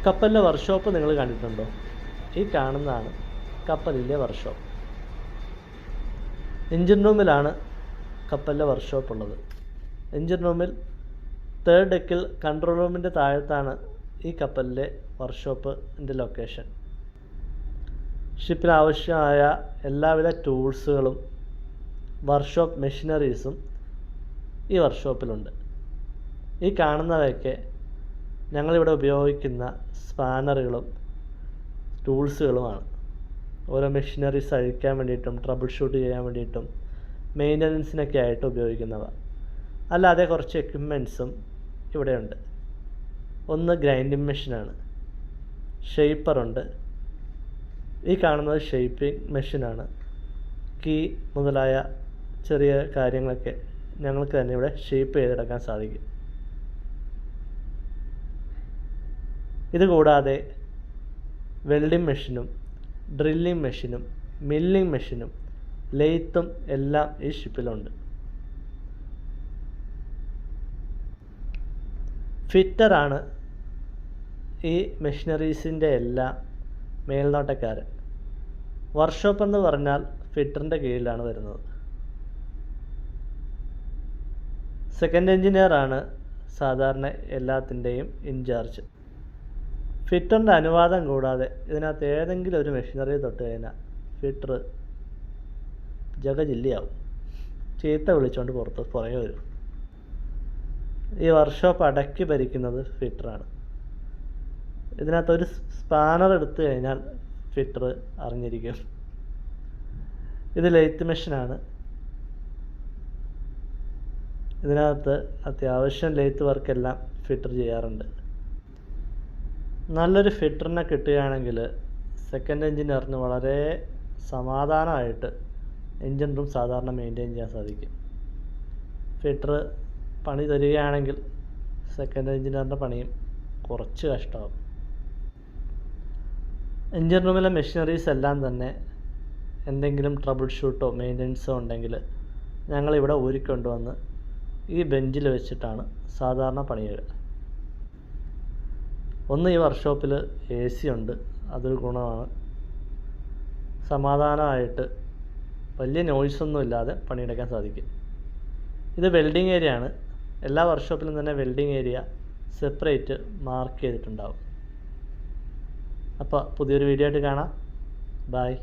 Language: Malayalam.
കപ്പലിലെ വർക്ക്ഷോപ്പ് നിങ്ങൾ കണ്ടിട്ടുണ്ടോ? ഈ കാണുന്നതാണ് കപ്പലിലെ വർക്ക്ഷോപ്പ്. എഞ്ചിൻ റൂമിലാണ് കപ്പലിലെ വർക്ക്ഷോപ്പ് ഉള്ളത്. എഞ്ചിൻ റൂമിൽ 3rd ഡെക്കിൽ കൺട്രോൾ റൂമിൻ്റെ താഴത്താണ് ഈ കപ്പലിലെ വർക്ക്ഷോപ്പിൻ്റെ ലൊക്കേഷൻ. ഷിപ്പിന് ആവശ്യമായ എല്ലാവിധ ടൂൾസുകളും വർക്ക്ഷോപ്പ് മെഷീനറീസും ഈ വർക്ക്ഷോപ്പിലുണ്ട്. ഈ കാണുന്നവയൊക്കെ ഞങ്ങളിവിടെ ഉപയോഗിക്കുന്ന സ്പാനറുകളും ടൂൾസുകളുമാണ്. ഓരോ മെഷീനറീസ് അഴിക്കാൻ വേണ്ടിയിട്ടും ട്രബിൾ ഷൂട്ട് ചെയ്യാൻ വേണ്ടിയിട്ടും മെയിൻ്റനൻസിനൊക്കെ ആയിട്ട് ഉപയോഗിക്കുന്നവ. അല്ലാതെ കുറച്ച് എക്യുപ്മെൻറ്റ്സും ഇവിടെയുണ്ട്. ഒന്ന് ഗ്രൈൻഡിങ് മെഷീനാണ്, ഷെയ്പ്പറുണ്ട്. ഈ കാണുന്നത് ഷെയ്പ്പിംഗ് മെഷീനാണ്. കീ മുതലായ ചെറിയ കാര്യങ്ങളൊക്കെ ഞങ്ങൾക്ക് തന്നെ ഇവിടെ ഷേപ്പ് ചെയ്തെടുക്കാൻ സാധിക്കും. ഇതുകൂടാതെ വെൽഡിംഗ് മെഷീനും ഡ്രില്ലിംഗ് മെഷീനും മില്ലിംഗ് മെഷീനും ലെയ്ത്തും എല്ലാം ഈ ഷിപ്പിലുണ്ട്. ഫിറ്ററാണ് ഈ മെഷീനറീസിൻ്റെ എല്ലാം മേൽനോട്ടക്കാരൻ. വർക്ക്ഷോപ്പ് എന്ന് പറഞ്ഞാൽ ഫിറ്ററിൻ്റെ കീഴിലാണ് വരുന്നത്. സെക്കൻഡ് എഞ്ചിനീയറാണ് സാധാരണ എല്ലാത്തിൻ്റെയും ഇൻചാർജ്. ഫിറ്ററിൻ്റെ അനുവാദം കൂടാതെ ഇതിനകത്ത് ഏതെങ്കിലും ഒരു മെഷീനറി തൊട്ട് കഴിഞ്ഞാൽ ഫിറ്റർ ജഗജില്ലിയാവും, ചീത്ത വിളിച്ചുകൊണ്ട് പുറകെ വരും. ഈ വർക്ക്ഷോപ്പ് അടക്കി ഭരിക്കുന്നത് ഫിറ്ററാണ്. ഇതിനകത്തൊരു സ്പാനർ എടുത്തു കഴിഞ്ഞാൽ ഫിറ്റർ അറിഞ്ഞിരിക്കും. ഇത് ലെയ്ത്ത് മെഷീനാണ്. ഇതിനകത്ത് അത്യാവശ്യം ലെയ്ത്ത് വർക്കെല്ലാം ഫിറ്റർ ചെയ്യാറുണ്ട്. നല്ലൊരു ഫിറ്ററിനെ കിട്ടുകയാണെങ്കിൽ സെക്കൻഡ് എഞ്ചിനീയറിന് വളരെ സമാധാനമായിട്ട് എഞ്ചിൻ റൂം സാധാരണ മെയിൻറ്റെയിൻ ചെയ്യാൻ സാധിക്കും. ഫിറ്റർ പണി തരികയാണെങ്കിൽ സെക്കൻഡ് എഞ്ചിനീയറിൻ്റെ പണിയും കുറച്ച് കഷ്ടമാകും. എഞ്ചിൻ റൂമിലെ മെഷീനറീസ് എല്ലാം തന്നെ എന്തെങ്കിലും ട്രബിൾ ഷൂട്ടോ മെയിൻ്റനൻസോ ഉണ്ടെങ്കിൽ ഞങ്ങളിവിടെ ഊരിക്കൊണ്ടുവന്ന് ഈ ബെഞ്ചിൽ വെച്ചിട്ടാണ് സാധാരണ പണിയുക. ഒന്ന്, ഈ വർക്ക്ഷോപ്പിൽ AC ഉണ്ട്, അതൊരു ഗുണമാണ്. സമാധാനമായിട്ട് വലിയ നോയ്സൊന്നും ഇല്ലാതെ പണിയെടുക്കാൻ സാധിക്കും. ഇത് വെൽഡിംഗ് ഏരിയ ആണ്. എല്ലാ വർക്ക്ഷോപ്പിലും തന്നെ വെൽഡിംഗ് ഏരിയ സെപ്പറേറ്റ് മാർക്ക് ചെയ്തിട്ടുണ്ടാവും. അപ്പോൾ പുതിയൊരു വീഡിയോ ആയിട്ട് കാണാം. ബൈ.